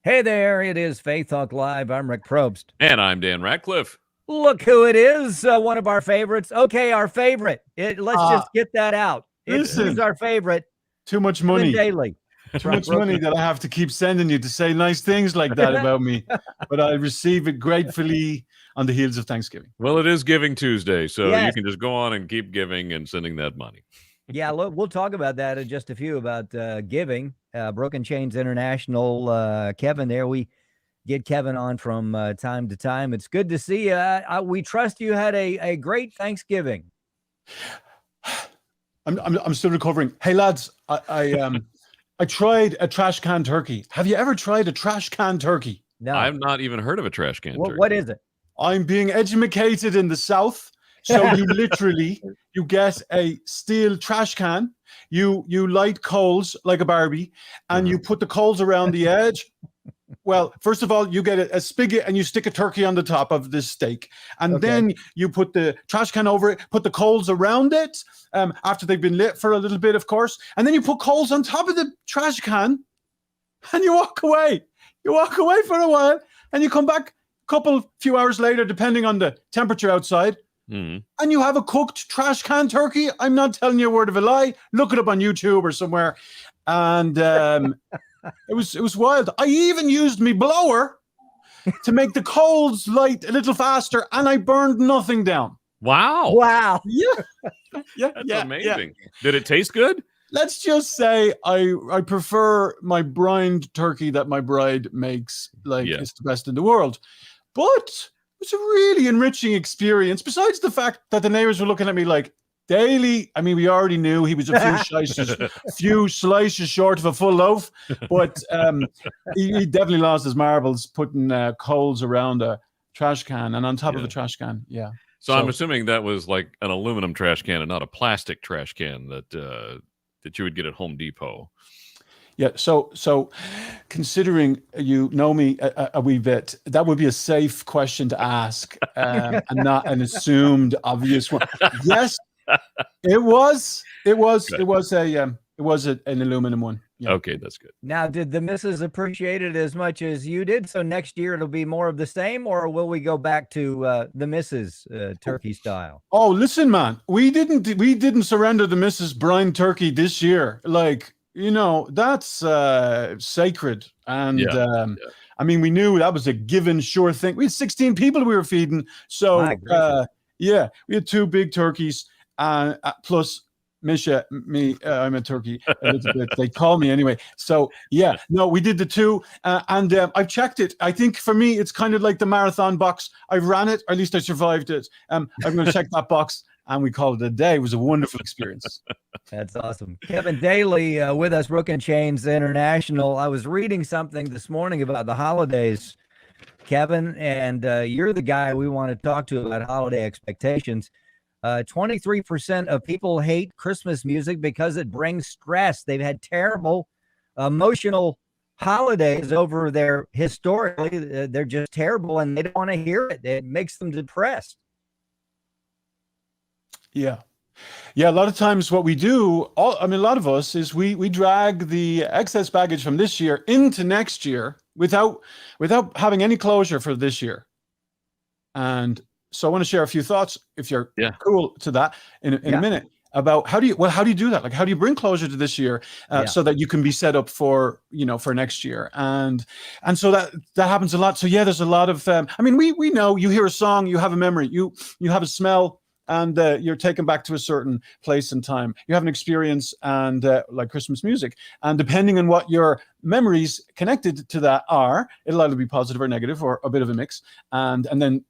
Hey there, it is Faith Talk Live. I'm Rick Probst. And I'm Dan Ratcliffe. Look who it is, one of our favorites. Okay, our favorite. Let's just get that out. Who's our favorite? Too much Kevin money. Daly. Too much money that I have to keep sending you to say nice things like that about me. But I receive it gratefully on the heels of Thanksgiving. Well, it is Giving Tuesday, so you can just go on and keep giving and sending that money. Yeah, look, we'll talk about that in just a few, about giving. Broken Chains International, Kevin there. We get Kevin on from time to time. It's good to see you. We trust you had a great Thanksgiving. I'm still recovering. Hey lads, I tried a trash can turkey. Have you ever tried a trash can turkey? No, I've not even heard of a trash can turkey. What is it? I'm being educated in the South. So you get a steel trash can, you light coals like a Barbie, and you put the coals around the edge. Well, first of all, you get a spigot and you stick a turkey on the top of this steak. And then you put the trash can over it, put the coals around it, after they've been lit for a little bit, of course. And then you put coals on top of the trash can and you walk away. You walk away for a while and you come back few hours later, depending on the temperature outside. And you have a cooked trash can turkey. I'm not telling you a word of a lie. Look it up on YouTube or somewhere. And it was wild. I even used my blower to make the coals light a little faster, and I burned nothing down. Wow. Yeah. That's amazing. Yeah. Did it taste good? Let's just say I prefer my brined turkey that my bride makes. It's the best in the world. But it was a really enriching experience, besides the fact that the neighbors were looking at me like, Daly, I mean, we already knew he was a few slices short of a full loaf, but he definitely lost his marbles putting coals around a trash can and on top of the trash can. Yeah. So I'm assuming that was like an aluminum trash can and not a plastic trash can that you would get at Home Depot. Yeah, so considering you know me a wee bit, that would be a safe question to ask, and not an assumed obvious one. Yes, it was an aluminum one. Yeah. Okay, that's good. Now, did the missus appreciate it as much as you did? So next year it'll be more of the same, or will we go back to the missus turkey style? Oh, listen, man, we didn't surrender the missus brine turkey this year. That's sacred. And I mean, we knew that was a given, sure thing. We had 16 people we were feeding. So, we had 2 big turkeys, plus Misha, me, I'm a turkey a little bit. They call me anyway. So, we did the 2. And I've checked it. I think for me, it's kind of like the marathon box. I ran it, or at least I survived it. I'm going to check that box. And we called it a day. It was a wonderful experience. That's awesome. Kevin Daly with us, Broken Chains International. I was reading something this morning about the holidays, Kevin, and you're the guy we want to talk to about holiday expectations. 23% of people hate Christmas music because it brings stress. They've had terrible emotional holidays over there historically. They're just terrible, and they don't want to hear it. It makes them depressed. Yeah. A lot of times what we do, a lot of us, is we drag the excess baggage from this year into next year without having any closure for this year. And so I want to share a few thoughts, if you're cool to that, in a minute, about how do you do that? Like, how do you bring closure to this year so that you can be set up for next year? And so that happens a lot. So there's a lot of, we know, you hear a song, you have a memory, you have a smell, and you're taken back to a certain place and time. You have an experience, and like Christmas music. And depending on what your memories connected to that are, it'll either be positive or negative or a bit of a mix. And then,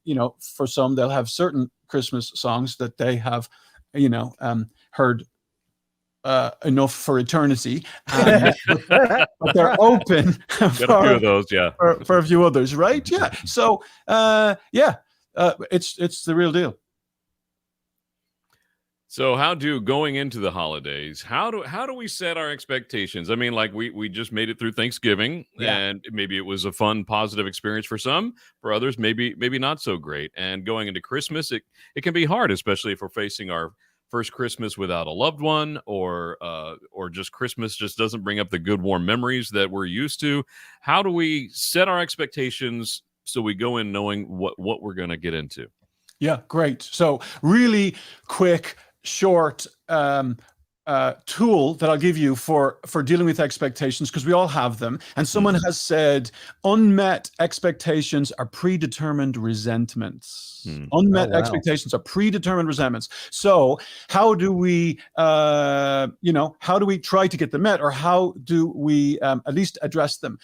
for some, they'll have certain Christmas songs that they have, heard enough for eternity. But they're open for a few of those, for a few others, right? Yeah. So, it's the real deal. So going into the holidays, how do we set our expectations? I mean, like we just made it through Thanksgiving, and maybe it was a fun, positive experience for some. For others, maybe not so great. And going into Christmas, it can be hard, especially if we're facing our first Christmas without a loved one, or just Christmas just doesn't bring up the good warm memories that we're used to. How do we set our expectations so we go in knowing what we're going to get into? Yeah, great. So really quick, short tool that I'll give you for dealing with expectations, because we all have them. And someone has said unmet expectations are predetermined resentments. Unmet expectations are predetermined resentments. So how do we how do we try to get them met, or how do we at least address them?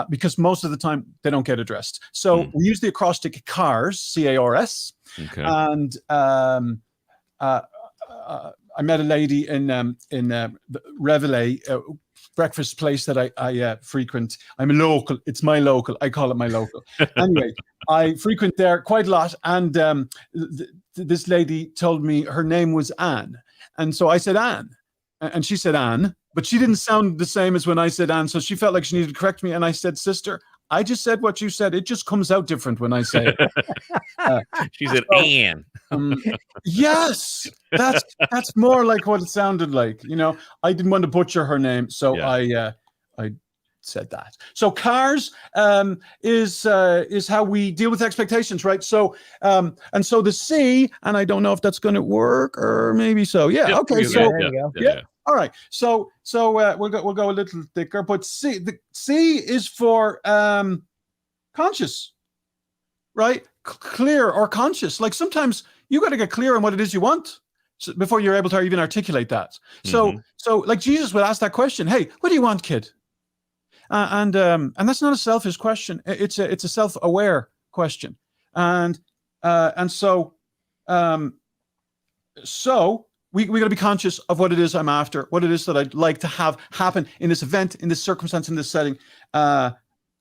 Because most of the time they don't get addressed. So we use the acrostic CARS, C-A-R-S. Okay. And I met a lady in the Reveille breakfast place that I frequent. I'm a local. It's my local. I call it my local. Anyway, I frequent there quite a lot. And this lady told me her name was Anne. And so I said Anne. And she said Anne. But she didn't sound the same as when I said Anne. So she felt like she needed to correct me. And I said, sister, I just said what you said. It just comes out different when I say it. She said, Anne. Yes, that's more like what it sounded like. I didn't want to butcher her name, so I said that. So CARS is how we deal with expectations, right? So and so the C, and I don't know if that's going to work, or maybe so. Yeah. Okay. So there you go. Yeah. All right. So we'll go a little thicker, but the C is for conscious, right? Clear or conscious. Like sometimes you got to get clear on what it is you want before you're able to even articulate that. So like Jesus would ask that question, hey, what do you want, kid? And that's not a selfish question. It's a self-aware question. And so we got to be conscious of what it is I'm after, what it is that I'd like to have happen in this event, in this circumstance, in this setting.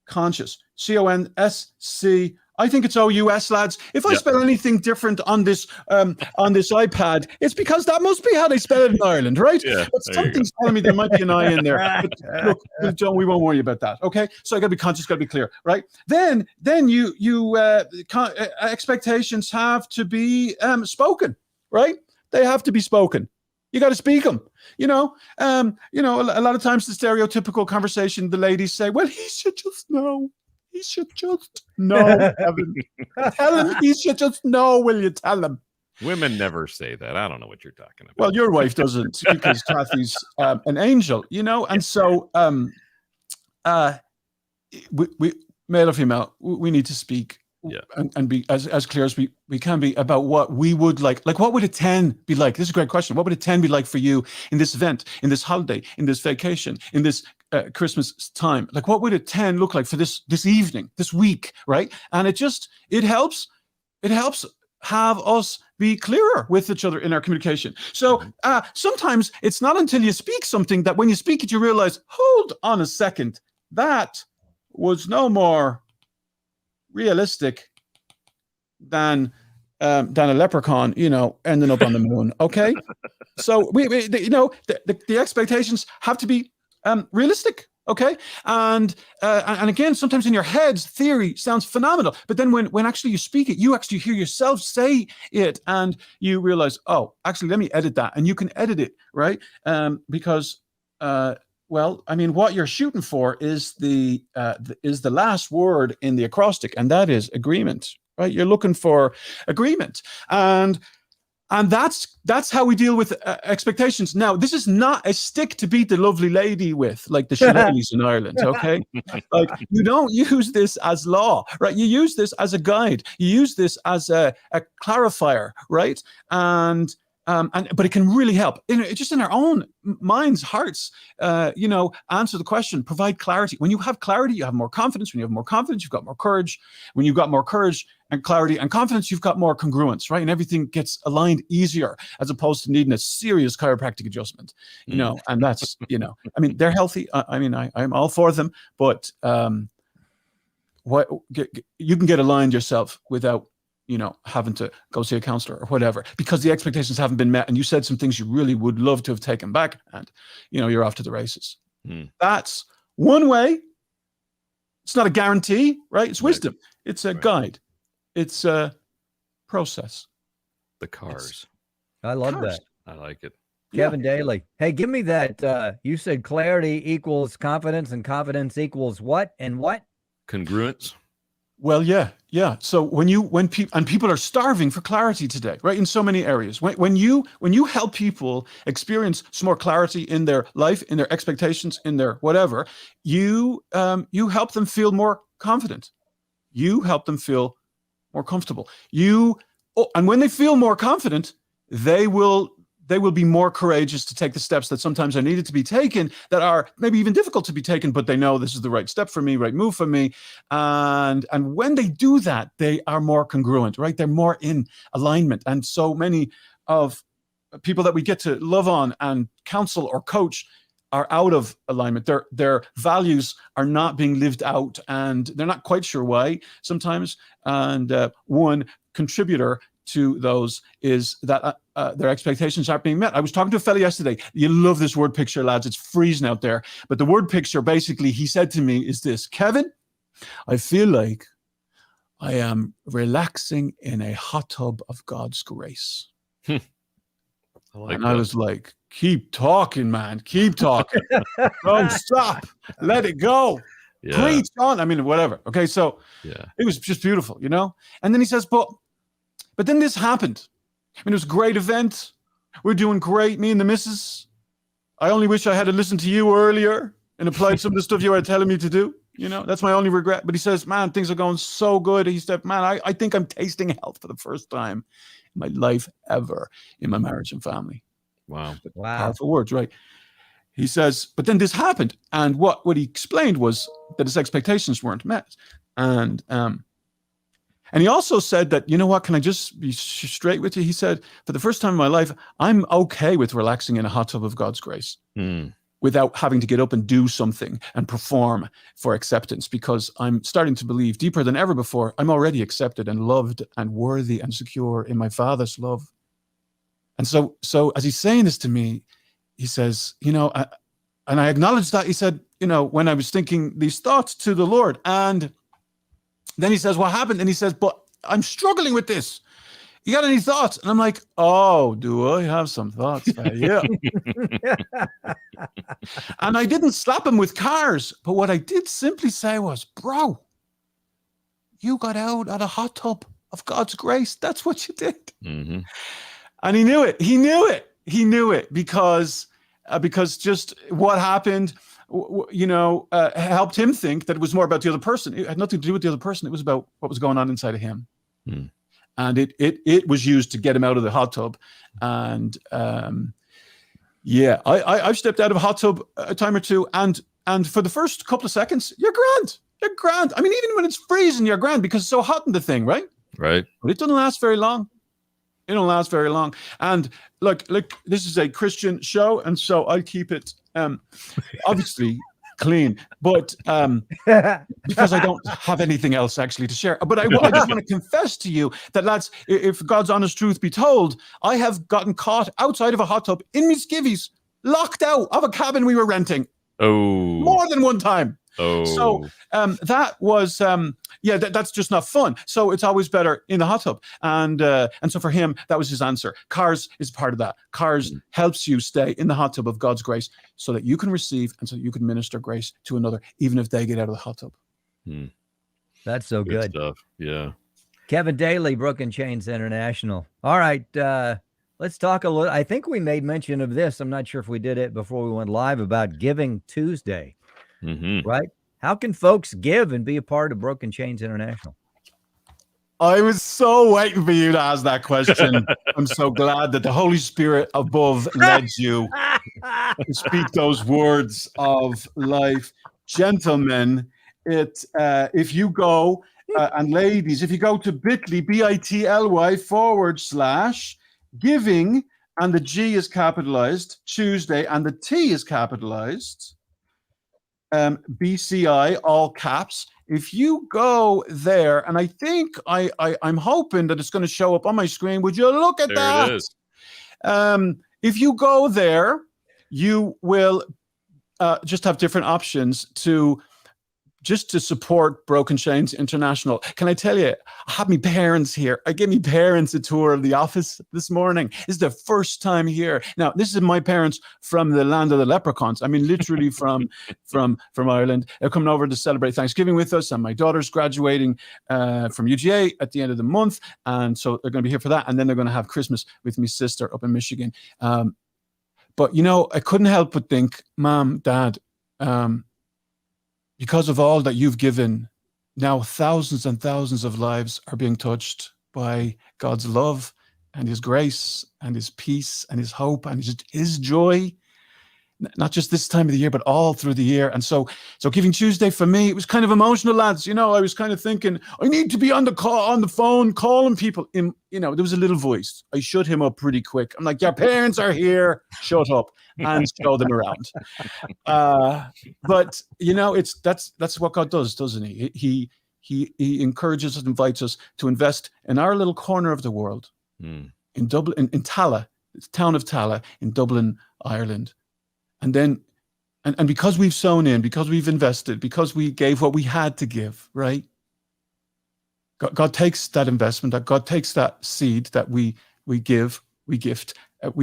Conscious, C-O-N-S-C. I think it's O-U-S, lads. If I spell anything different on this iPad, it's because that must be how they spell it in Ireland, right? Yeah, but something's telling me there might be an I in there. But look, John, we won't worry about that. Okay, so I got to be conscious, got to be clear, right? Then expectations have to be spoken, right? They have to be spoken. You got to speak them. A lot of times the stereotypical conversation, the ladies say, "Well, he should just know. He should just know." Tell him he should just know. Will you tell him? Women never say that. I don't know what you're talking about. Well, your wife doesn't, because Kathy's an angel, And so, we male or female, we need to speak. And be as clear as we can be about what we would like. Like, what would a 10 be like? This is a great question. What would a 10 be like for you in this event, in this holiday, in this vacation, in this Christmas time? Like, what would a 10 look like for this evening, this week, right? And it helps have us be clearer with each other in our communication. So sometimes it's not until you speak something that when you speak it, you realize, hold on a second, that was no more realistic than a leprechaun, ending up on the moon. Okay, so the expectations have to be realistic. Okay, and again, sometimes in your head, theory sounds phenomenal, but then when actually you speak it, you actually hear yourself say it, and you realize, oh, actually, let me edit that, and you can edit it, right? Because well, I mean, what you're shooting for is the last word in the acrostic, and that is agreement, right? You're looking for agreement, and that's how we deal with expectations. Now, this is not a stick to beat the lovely lady with, like the shillelaghs in Ireland, okay? Like, you don't use this as law, right? You use this as a guide. You use this as a clarifier, right? But it can really help just in our own minds, hearts, answer the question, provide clarity. When you have clarity, you have more confidence. When you have more confidence, you've got more courage. When you've got more courage and clarity and confidence, you've got more congruence, right? And everything gets aligned easier, as opposed to needing a serious chiropractic adjustment, and that's, I mean, they're healthy. I'm all for them, but you can get aligned yourself without having to go see a counselor or whatever, because the expectations haven't been met, and you said some things you really would love to have taken back, and you're off to the races. That's one way. It's not a guarantee, right? It's wisdom. It's a guide. It's a process. The CARS. I love that. I like it. Kevin Daly. Hey, give me that. You said clarity equals confidence, and confidence equals what and what? Congruence. Well, yeah. So when people are starving for clarity today, right? In so many areas, when you help people experience some more clarity in their life, in their expectations, in their whatever, you help them feel more confident. You help them feel more comfortable. And when they feel more confident, they will be more courageous to take the steps that sometimes are needed to be taken, that are maybe even difficult to be taken, but they know this is the right step for me, right move for me. And when they do that, they are more congruent, right? They're more in alignment. And so many of people that we get to love on and counsel or coach are out of alignment. Their values are not being lived out, and they're not quite sure why sometimes. And one contributor to those is that their expectations aren't being met. I was talking to a fella yesterday. You love this word picture, lads. It's freezing out there. But the word picture, basically, he said to me, is this: Kevin, I feel like I am relaxing in a hot tub of God's grace. I was like, keep talking, man. Keep talking. Don't stop. Let it go. Yeah. Preach on. I mean, whatever. Okay, so it was just beautiful, you know? And then he says, but then this happened. I mean, it was a great event. We're doing great, me and the missus. I only wish I had to listen to you earlier and applied some of the stuff you were telling me to do. You know, that's my only regret. But he says, man, things are going so good. He said, man, I think I'm tasting health for the first time in my life ever, in my marriage and family. Wow. Powerful words, right? He says, but then this happened. And what he explained was that his expectations weren't met. And he also said that, you know what, can I just be straight with you? He said, for the first time in my life, I'm okay with relaxing in a hot tub of God's grace without having to get up and do something and perform for acceptance, because I'm starting to believe deeper than ever before, I'm already accepted and loved and worthy and secure in my Father's love. And so as he's saying this to me, he says, you know, and I acknowledge that. He said, you know, when I was thinking these thoughts to the Lord, and then he says, what happened? And he says, but I'm struggling with this. You got any thoughts? And I'm like, oh, do I have some thoughts? Yeah. And I didn't slap him with cars, but what I did simply say was, bro, you got out of the hot tub of God's grace. That's what you did. Mm-hmm. And he knew it. He knew it because just what happened, you know, helped him think that it was more about the other person. It had nothing to do with the other person. It was about what was going on inside of him. And it was used to get him out of the hot tub. And I've stepped out of a hot tub a time or two, and for the first couple of seconds, you're grand. You're grand. I mean, even when it's freezing, you're grand because it's so hot in the thing, right? Right. But it doesn't last very long. It don't last very long. And look, this is a Christian show, and so I keep it obviously clean, but because I don't have anything else actually to share. But I just want to confess to you that, lads, if God's honest truth be told, I have gotten caught outside of a hot tub in my skivvies, locked out of a cabin we were renting. Oh, more than one time. Oh, so that was that's just not fun. So it's always better in the hot tub, and so for him that was his answer. Cars is part of that. Cars helps you stay in the hot tub of God's grace, so that you can receive and so that you can minister grace to another, even if they get out of the hot tub. That's so good stuff. Yeah. Kevin Daly, Broken Chains International. All right, let's talk a little. I think we made mention of this. I'm not sure if we did it before we went live, about Giving Tuesday. Right? How can folks give and be a part of Broken Chains International? I was so waiting for you to ask that question. I'm so glad that the Holy Spirit above led you to speak those words of life. Gentlemen, if you go, and ladies, if you go to bit.ly/giving, and the G is capitalized, Tuesday, and the T is capitalized, BCI, all caps. If you go there, and I think I'm hoping that it's going to show up on my screen. Would you look at that? It is. If you go there, you will just have different options to just to support Broken Chains International. Can I tell you, I have my parents here. I gave my parents a tour of the office this morning. This is their first time here. Now, this is my parents from the land of the leprechauns. I mean, literally from Ireland. They're coming over to celebrate Thanksgiving with us, and my daughter's graduating from UGA at the end of the month, and so they're going to be here for that, and then they're going to have Christmas with my sister up in Michigan. But, you know, I couldn't help but think, Mom, Dad, because of all that you've given, now thousands and thousands of lives are being touched by God's love and his grace and his peace and his hope and his joy, not just this time of the year, but all through the year. And so Giving Tuesday for me, it was kind of emotional, lads. You know, I was kind of thinking, I need to be on the phone, calling people. You know, there was a little voice. I shut him up pretty quick. I'm like, your parents are here. Shut up, and show them around. But you know, that's what God does, doesn't he? He encourages us, invites us to invest in our little corner of the world, in Dublin, in Tala, the town of Tala, in Dublin, Ireland. And then, and because we've sown in, because we've invested, because we gave what we had to give, right? God takes that investment, that God takes that seed that we gift. We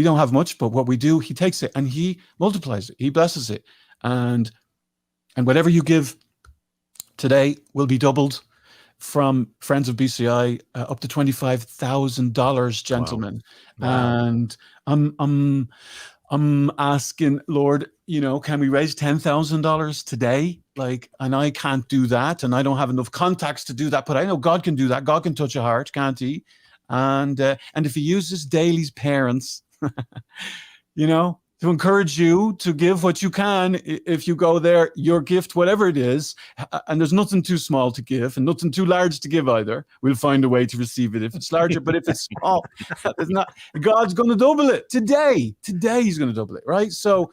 don't have much, but what we do, he takes it and he multiplies it. He blesses it. And whatever you give today will be doubled from Friends of BCI up to $25,000, gentlemen. Wow. And I'm asking, Lord, you know, can we raise $10,000 today? Like, and I can't do that, and I don't have enough contacts to do that, but I know God can do that. God can touch a heart, can't he? And if he uses Daly's parents, you know, to encourage you to give what you can, if you go there, your gift, whatever it is, and there's nothing too small to give and nothing too large to give either. We'll find a way to receive it if it's larger, but if it's small, it's not. God's going to double it today. Today he's going to double it, right? So,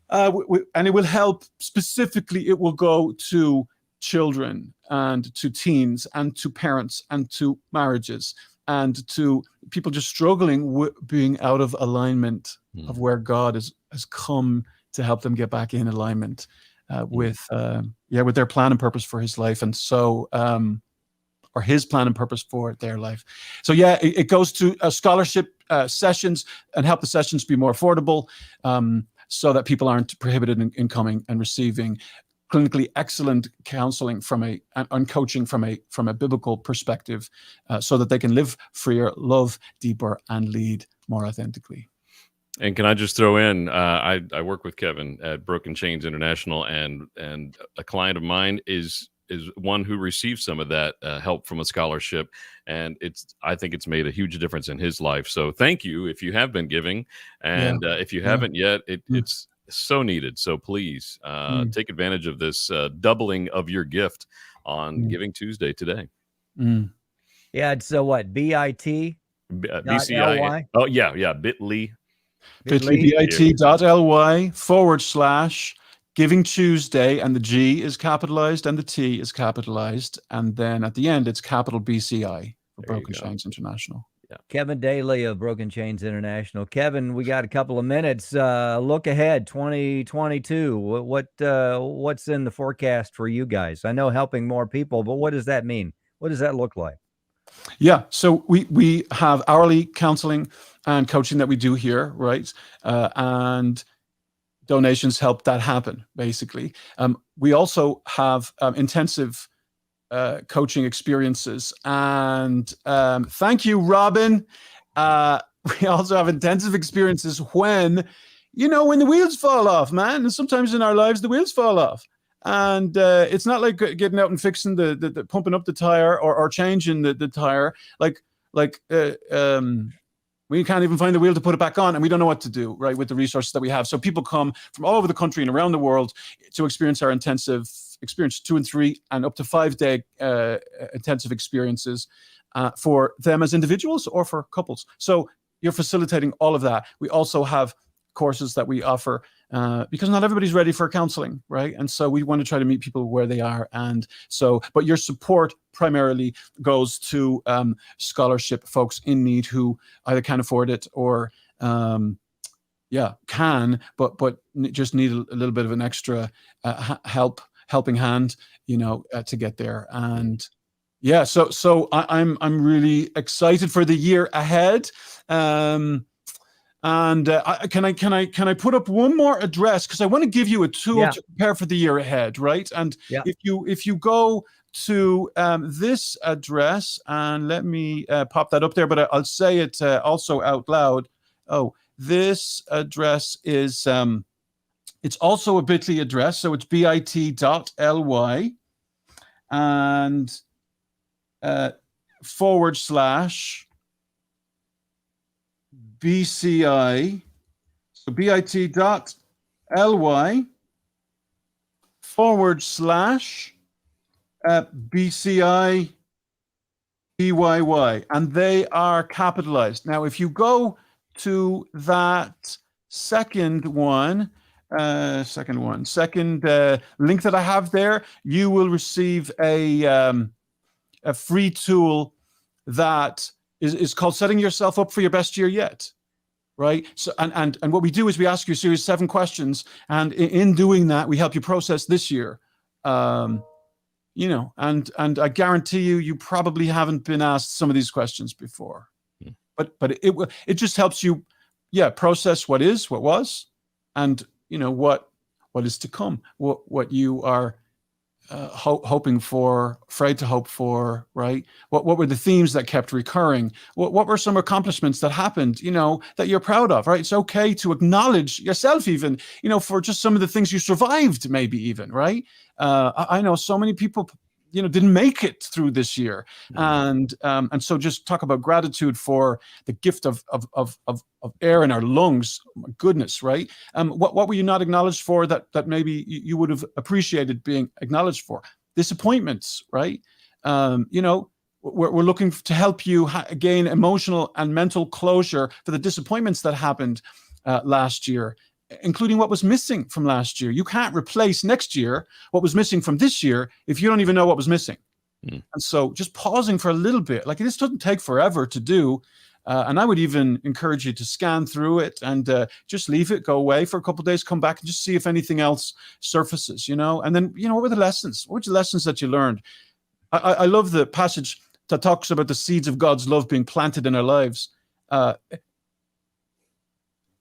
and it will help specifically. It will go to children and to teens and to parents and to marriages and to people just struggling with being out of alignment of where God has come to help them get back in alignment with their plan and purpose for his life. And so, or his plan and purpose for their life. So it goes to scholarship sessions and help the sessions be more affordable so that people aren't prohibited in coming and receiving clinically excellent counseling and coaching from a biblical perspective, so that they can live freer, love deeper, and lead more authentically. And can I just throw in, I work with Kevin at Broken Chains International, and a client of mine is one who received some of that help from a scholarship, and I think it's made a huge difference in his life. So thank you if you have been giving, and if you haven't yet, it's so needed. So please take advantage of this doubling of your gift on Giving Tuesday today. Yeah, it's what, BIT? BCI. Oh, yeah, bit.ly. bit.ly/Giving Tuesday, and the G is capitalized and the T is capitalized. And then at the end, it's capital BCI for Broken Chains International. Yeah. Kevin Daly of Broken Chains International. Kevin, we got a couple of minutes. Look ahead, 2022. What's in the forecast for you guys? I know helping more people, but what does that mean? What does that look like? Yeah, so we have hourly counseling and coaching that we do here, right? And donations help that happen, basically. We also have intensive coaching experiences, and thank you, Robin. We also have intensive experiences when the wheels fall off, man. And sometimes in our lives the wheels fall off, and it's not like getting out and fixing the pumping up the tire or changing the tire. We can't even find the wheel to put it back on, and we don't know what to do, right, with the resources that we have. So people come from all over the country and around the world to experience our intensive experience, 2 and 3 and up to 5-day intensive experiences for them as individuals or for couples. So you're facilitating all of that. We also have courses that we offer because not everybody's ready for counseling, right? And so we want to try to meet people where they are. And so, but your support primarily goes to scholarship folks in need who either can't afford it or can, but just need a little bit of an extra help helping hand, to get there. And yeah, so I'm really excited for the year ahead. Can I put up one more address, because I want to give you a tool to prepare for the year ahead, right? And if you go to this address, and let me pop that up there, but I'll say it also out loud. Oh, this address is it's also a bit.ly address, so it's bit.ly and /BCI. So bit.ly /BCI BYY, and they are capitalized. Now, if you go to that second link that I have there, you will receive a free tool that is called Setting Yourself Up for Your Best Year Yet. Right. So and what we do is we ask you a series of 7 questions, and in doing that, we help you process this year. And I guarantee you probably haven't been asked some of these questions before. But it just helps you, process what was, and what is to come, what you are hoping for, afraid to hope for, right? What were the themes that kept recurring? What were some accomplishments that happened, that you're proud of, right? It's okay to acknowledge yourself even, for just some of the things you survived, maybe even, right? I know so many people, didn't make it through this year. And so just talk about gratitude for the gift of air in our lungs. Oh my goodness, right? What were you not acknowledged for that maybe you would have appreciated being acknowledged for? Disappointments, right? We're looking to help you gain emotional and mental closure for the disappointments that happened last year, including what was missing from last year. You can't replace next year what was missing from this year if you don't even know what was missing. And so just pausing for a little bit, like this doesn't take forever to do. And I would even encourage you to scan through it and just leave it, go away for a couple of days, come back and just see if anything else surfaces, and then, what were the lessons? What were the lessons that you learned? I love the passage that talks about the seeds of God's love being planted in our lives.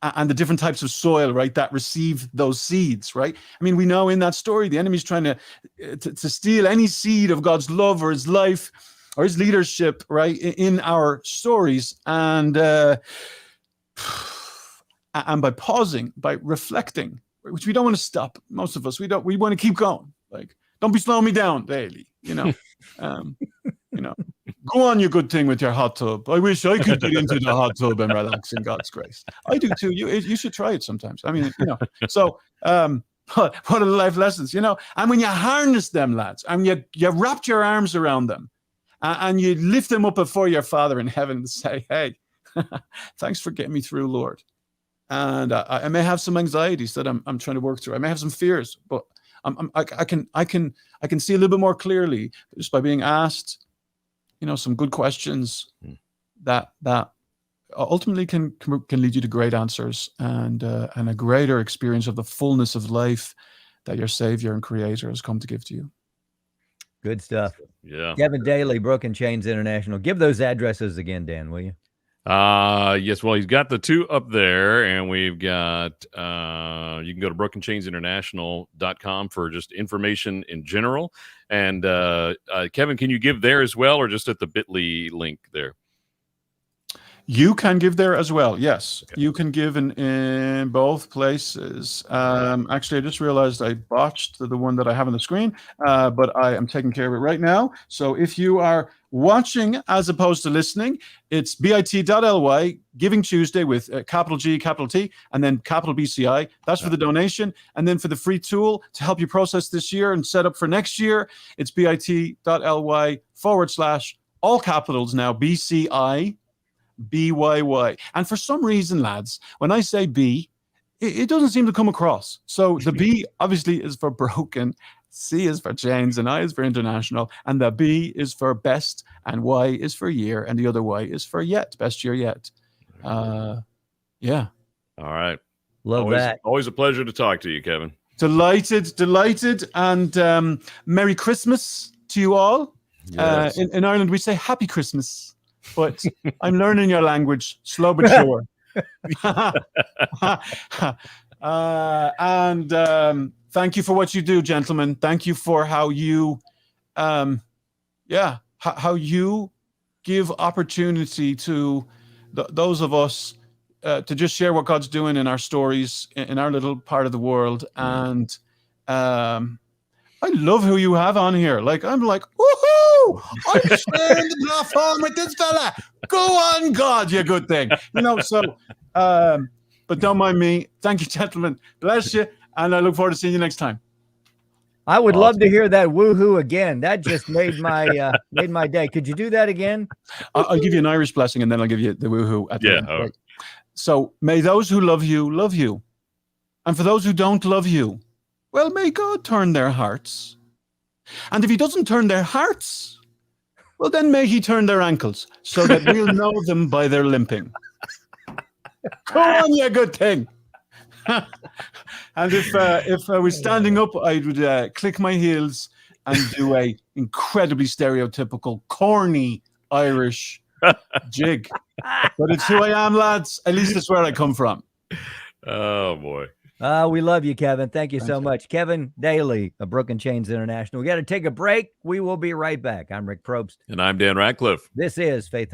And the different types of soil, right, that receive those seeds, right? I mean, we know in that story, the enemy's trying to steal any seed of God's love or his life or his leadership, right, in our stories. And by pausing, by reflecting, which we don't want to stop. Most of us, we want to keep going. Like, don't be slowing me down, Daly, Go on, you good thing with your hot tub. I wish I could get into the hot tub and relax in God's grace. I do too. You should try it sometimes. I mean, So, what are the life lessons? And when you harness them, lads, and you wrapped your arms around them, and you lift them up before your Father in heaven and say, "Hey, thanks for getting me through, Lord." And I may have some anxieties that I'm trying to work through. I may have some fears, but I can see a little bit more clearly just by being asked, some good questions that ultimately can lead you to great answers and a greater experience of the fullness of life that your Savior and Creator has come to give to you. Good stuff. Yeah. Kevin Daly, Broken Chains International. Give those addresses again, Dan, will you? Yes, well, he's got the 2 up there, and we've got you can go to brokenchainsinternational.com for just information in general. And Kevin, can you give there as well, or just at the bit.ly link there? You can give there as well. Yes, okay. You can give in both places. Actually, I just realized I botched the one that I have on the screen, but I am taking care of it right now. So if you are watching as opposed to listening, it's bit.ly Giving Tuesday with capital G, capital T, and then capital BCI. That's for the donation. And then for the free tool to help you process this year and set up for next year, it's bit.ly / all capitals now, BCI. BYY. And for some reason, lads, when I say B, it doesn't seem to come across. So the B obviously is for broken, C is for chains, and I is for international, and the B is for best, and Y is for year, and the other Y is for yet, best year yet. Yeah. All right. Love that. Always a pleasure to talk to you, Kevin. Delighted, and Merry Christmas to you all. Yes. In Ireland, we say Happy Christmas, but I'm learning your language, slow but sure. And thank you for what you do, gentlemen. Thank you for how you, how you give opportunity to those of us to just share what God's doing in our stories, in our little part of the world. And I love who you have on here. Like, I'm like, woohoo! I'm sharing the platform with this fella. Go on, God, you good thing. So, but don't mind me. Thank you, gentlemen. Bless you. And I look forward to seeing you next time. I would love to hear that woohoo again. That just made my day. Could you do that again? I'll give you an Irish blessing, and then I'll give you the woohoo at the end. Right? So, may those who love you. And for those who don't love you, well, may God turn their hearts. And if he doesn't turn their hearts, well, then may he turn their ankles so that we'll know them by their limping. Come on, you good thing. And if I was standing up, I would click my heels and do a incredibly stereotypical, corny Irish jig. But it's who I am, lads. At least it's where I come from. Oh, boy. We love you, Kevin. Thank you so much. Kevin Daly of Broken Chains International. We got to take a break. We will be right back. I'm Rick Probst. And I'm Dan Ratcliffe. This is Faith